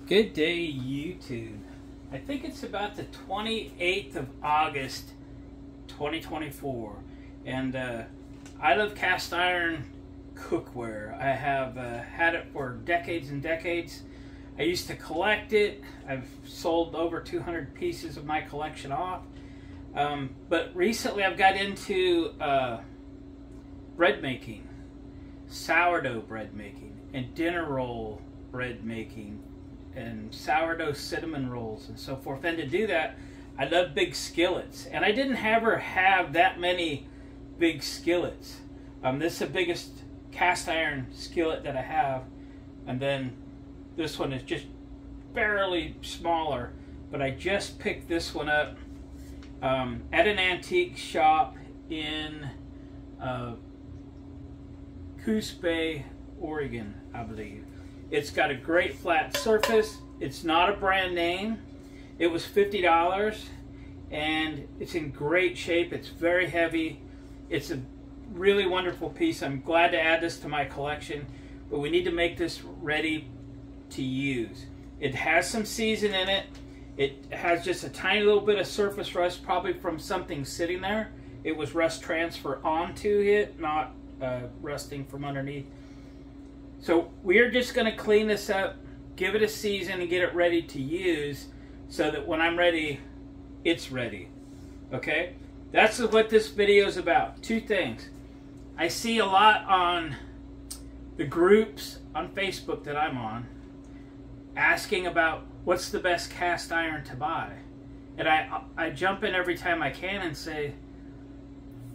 Good day, YouTube. I think it's about the 28th of August, 2024. And I love cast iron cookware. I have had it for decades and decades. I used to collect it. I've sold over 200 pieces of my collection off. But recently I've got into bread making, sourdough bread making, and dinner roll bread making, and sourdough cinnamon rolls and so forth. And to do that, I love big skillets. And I didn't ever have that many big skillets. This is the biggest cast iron skillet that I have. And then this one is just barely smaller. But I just picked this one up at an antique shop in Coos Bay, Oregon, I believe. It's got a great flat surface. It's not a brand name. It was $50 and it's in great shape. It's very heavy. It's a really wonderful piece. I'm glad to add this to my collection, but we need to make this ready to use. It has some season in it. It has just a tiny little bit of surface rust, probably from something sitting there. It was rust transfer onto it, not rusting from underneath. So we're just going to clean this up, give it a season, and get it ready to use so that when I'm ready, it's ready. Okay? That's what this video is about. Two things. I see a lot on the groups on Facebook that I'm on asking about what's the best cast iron to buy. And I jump in every time I can and say,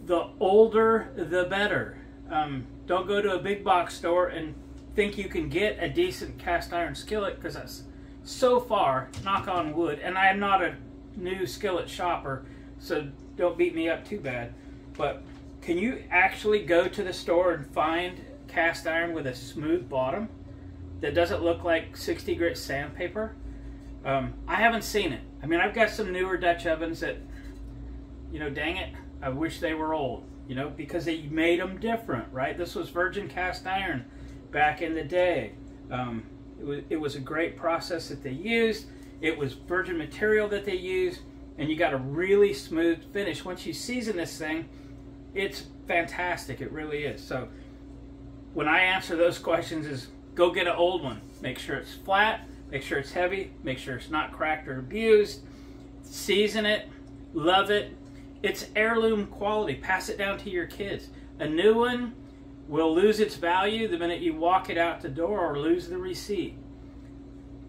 the older the better. Don't go to a big box store and think you can get a decent cast iron skillet, because that's so far, knock on wood, and I am not a new skillet shopper, so don't beat me up too bad, but can you actually go to the store and find cast iron with a smooth bottom that doesn't look like 60 grit sandpaper? I haven't seen it. I mean, I've got some newer Dutch ovens that, you know, dang it, I wish they were old, you know, because they made them different, right? This was virgin cast iron back in the day. It was a great process that they used. It was virgin material that they used, and you got a really smooth finish. Once you season this thing, it's fantastic. It really is. So when I answer those questions is go get an old one. Make sure it's flat, make sure it's heavy, make sure it's not cracked or abused. Season it, love it. It's heirloom quality. Pass it down to your kids. A new one will lose its value the minute you walk it out the door or lose the receipt.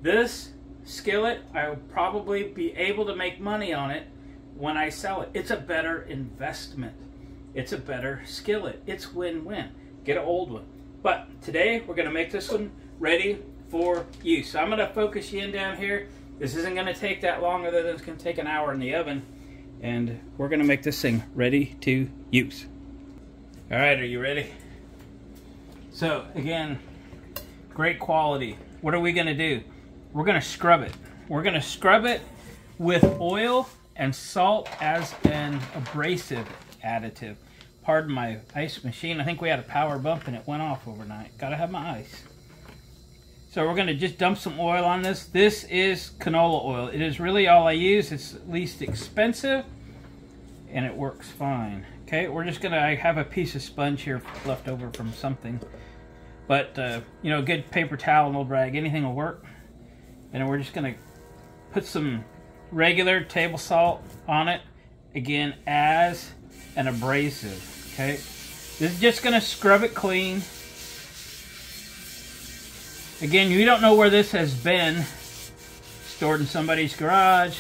This skillet, I will probably be able to make money on it when I sell it. It's a better investment. It's a better skillet. It's win-win. Get an old one. But today we're going to make this one ready for use. So I'm going to focus you in down here. This isn't going to take that long, other than it's going to take an hour in the oven. And we're going to make this thing ready to use. All right, are you ready? So again, great quality. What are we going to do? We're going to scrub it. We're going to scrub it with oil and salt as an abrasive additive. Pardon my ice machine. I think we had a power bump and it went off overnight. Gotta have my ice. So we're going to just dump some oil on this. This is canola oil. It is really all I use. It's least expensive and it works fine. Okay, we're just gonna, I have a piece of sponge here left over from something. But, you know, a good paper towel, an old rag, anything will work. And we're just gonna put some regular table salt on it, again, as an abrasive, okay? This is just gonna scrub it clean. Again, you don't know where this has been. Stored in somebody's garage.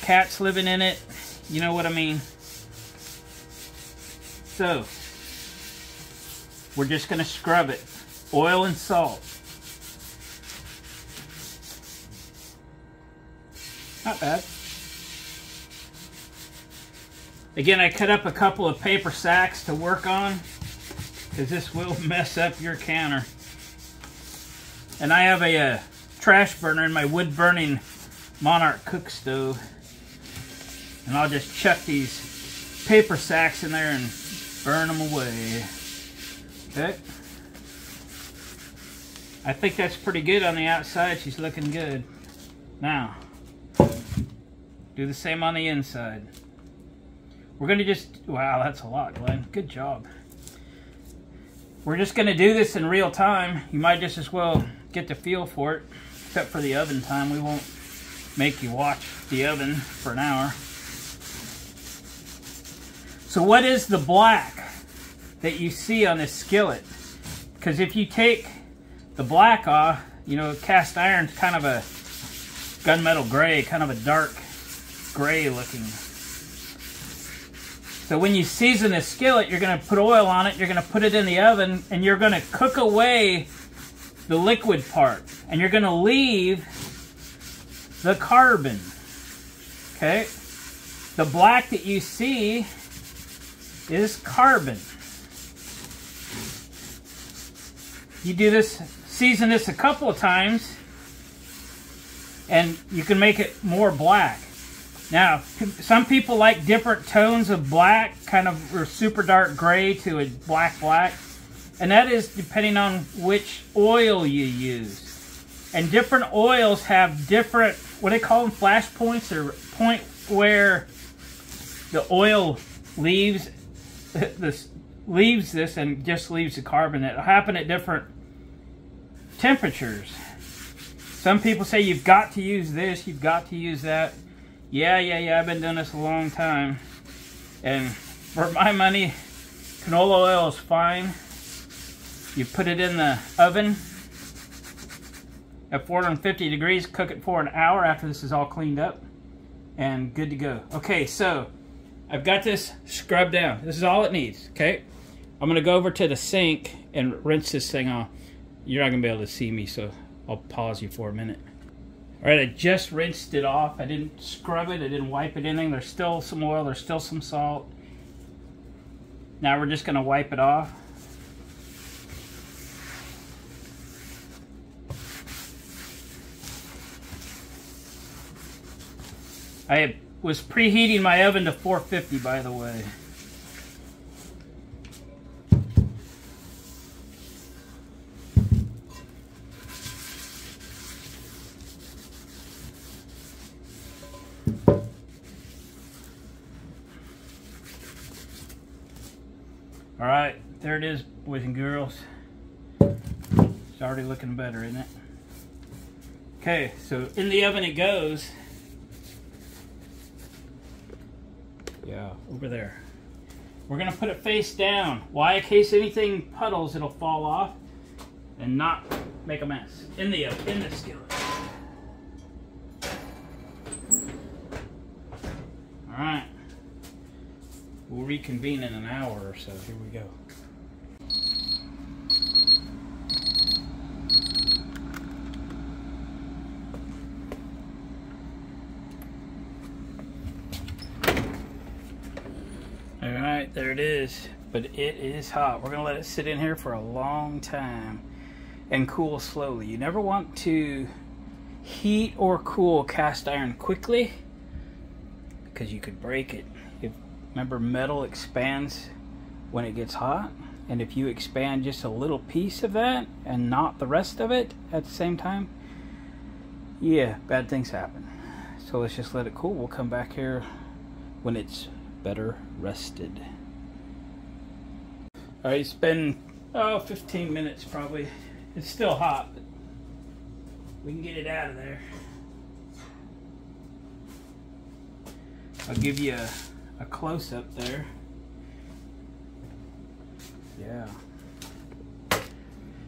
Cats living in it. You know what I mean? So, we're just going to scrub it. Oil and salt. Not bad. Again, I cut up a couple of paper sacks to work on, because this will mess up your counter. And I have a trash burner in my wood burning Monarch cook stove. And I'll just chuck these paper sacks in there and burn them away. Okay. I think that's pretty good on the outside. She's looking good. Now, do the same on the inside. We're gonna just, wow, that's a lot, Glenn. Good job. We're just gonna do this in real time. You might just as well get the feel for it, except for the oven time. We won't make you watch the oven for an hour. So what is the black that you see on this skillet? Because if you take the black off, you know, cast iron's kind of a gunmetal gray, kind of a dark gray looking. So when you season this skillet, you're going to put oil on it, you're going to put it in the oven, and you're going to cook away the liquid part. And you're going to leave the carbon. Okay? The black that you see is carbon. You do this, season this a couple of times, and you can make it more black. Now, some people like different tones of black, kind of a super dark gray to a black, and that is depending on which oil you use. And different oils have different, what do they call them, flash points, or point where the oil leaves this and just leaves the carbon. It'll happen at different temperatures. Some people say you've got to use this, you've got to use that. Yeah, I've been doing this a long time. And for my money, canola oil is fine. You put it in the oven at 450 degrees, cook it for an hour after this is all cleaned up, and good to go. Okay, so I've got this scrubbed down. This is all it needs, okay? I'm gonna go over to the sink and rinse this thing off. You're not gonna be able to see me, so I'll pause you for a minute. All right, I just rinsed it off. I didn't scrub it, I didn't wipe it, anything. There's still some oil, there's still some salt. Now we're just gonna wipe it off. I was preheating my oven to 450, by the way. All right, there it is, boys and girls. It's already looking better, isn't it? Okay, so in the oven it goes. Yeah, over there. We're gonna put it face down. Why? In case anything puddles, it'll fall off and not make a mess. In the skillet. All right. We'll reconvene in an hour or so. Here we go. Alright, there it is. But it is hot. We're going to let it sit in here for a long time and cool slowly. You never want to heat or cool cast iron quickly because you could break it. Remember, metal expands when it gets hot, and if you expand just a little piece of that and not the rest of it at the same time, yeah, bad things happen. So let's just let it cool. We'll come back here when it's better rested. All right, it's been 15 minutes probably. It's still hot, but we can get it out of there. I'll give you a close-up there. Yeah.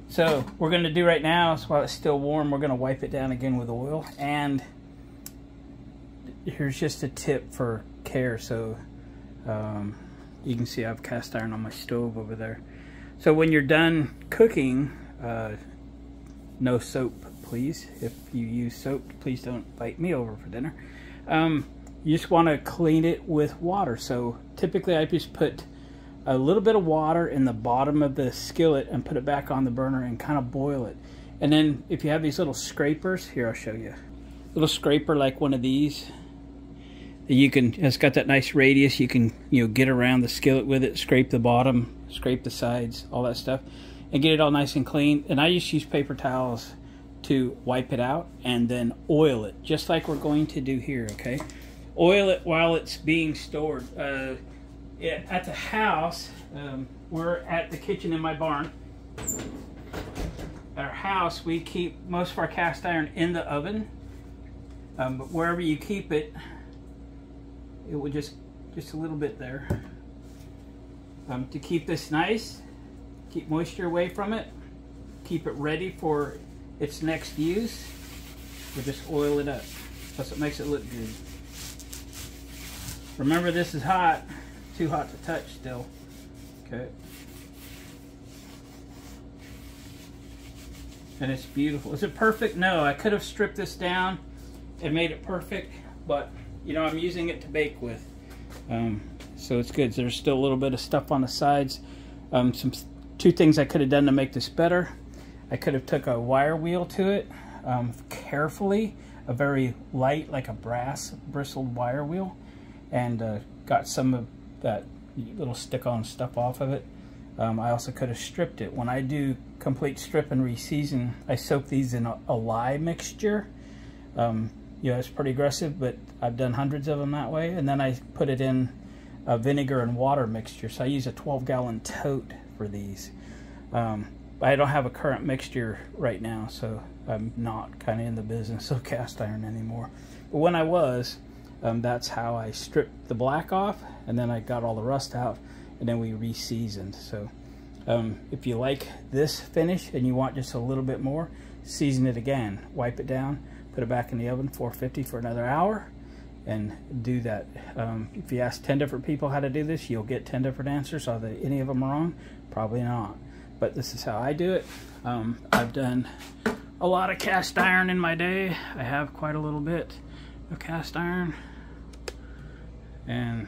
So we're going to do right now is while it's still warm, we're going to wipe it down again with oil. And here's just a tip for care. So you can see I have cast iron on my stove over there. So when you're done cooking, no soap, please. If you use soap, please don't invite me over for dinner. You just want to clean it with water. So typically I just put a little bit of water in the bottom of the skillet and put it back on the burner and kind of boil it. And then if you have these little scrapers, here I'll show you. Little scraper like one of these. You can, it's got that nice radius. You can, get around the skillet with it, scrape the bottom, scrape the sides, all that stuff. and get it all nice and clean. And I just use paper towels to wipe it out and then oil it, just like we're going to do here, okay? Oil it while it's being stored. At the house, we're at the kitchen in my barn. At our house, we keep most of our cast iron in the oven, but wherever you keep it, it will just a little bit there. To keep this nice, keep moisture away from it, keep it ready for its next use, we'll just oil it up. Plus it makes it look good. Remember, this is hot, too hot to touch still. Okay. And it's beautiful. Is it perfect? No, I could have stripped this down and made it perfect, but you know, I'm using it to bake with. So it's good. There's still a little bit of stuff on the sides. Two things I could have done to make this better. I could have took a wire wheel to it carefully, a very light, like a brass bristled wire wheel, and got some of that little stick-on stuff off of it. I also could have stripped it. When I do complete strip and reseason, I soak these in a lye mixture. You know, it's pretty aggressive, but I've done hundreds of them that way. And then I put it in a vinegar and water mixture. So I use a 12-gallon tote for these. I don't have a current mixture right now, so I'm not kind of in the business of cast iron anymore. But when I was, that's how I stripped the black off, and then I got all the rust out, and then we re-seasoned. So if you like this finish and you want just a little bit more, season it again, wipe it down, put it back in the oven 450 for another hour, and do that. If you ask 10 different people how to do this, you'll get 10 different answers. Are any of them wrong? Probably not. But this is how I do it. I've done a lot of cast iron in my day. I have quite a little bit of cast iron, and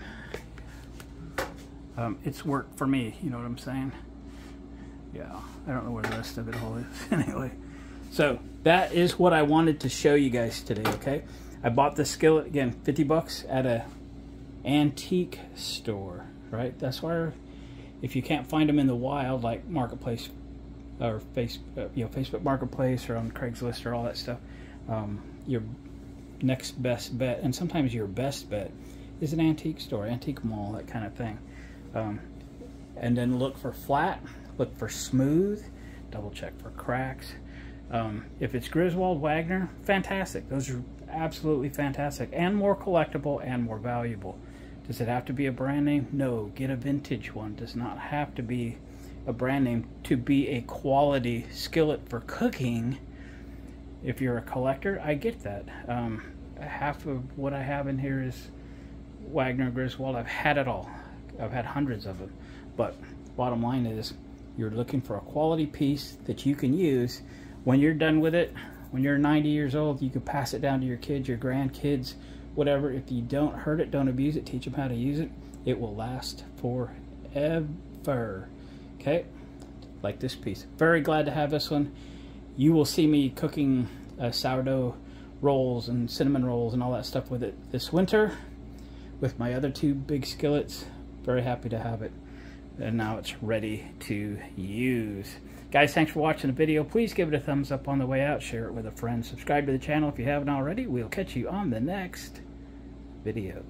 it's worked for me, you know what I'm saying? Yeah, I don't know where the rest of it all is. Anyway, so that is what I wanted to show you guys today, okay? I bought this skillet, again, 50 bucks at a antique store, right? That's where, if you can't find them in the wild, like Marketplace or Facebook Marketplace or on Craigslist or all that stuff, your next best bet, and sometimes your best bet, is an antique store, antique mall, that kind of thing. And then look for flat, look for smooth, double check for cracks. If it's Griswold, Wagner, fantastic. Those are absolutely fantastic and more collectible and more valuable. Does it have to be a brand name? No, get a vintage one. Does not have to be a brand name to be a quality skillet for cooking. If you're a collector, I get that. Half of what I have in here is Wagner, Griswold. I've had it all. I've had hundreds of them. But bottom line is, you're looking for a quality piece that you can use when you're done with it. When you're 90 years old, you can pass it down to your kids, your grandkids, whatever. If you don't hurt it, don't abuse it, teach them how to use it, it will last forever. Okay, like this piece. Very glad to have this one. You will see me cooking sourdough rolls and cinnamon rolls and all that stuff with it this winter with my other two big skillets. Very happy to have it, and now it's ready to use. Guys, thanks for watching the video. Please give it a thumbs up on the way out, share it with a friend, subscribe to the channel if you haven't already. We'll catch you on the next video.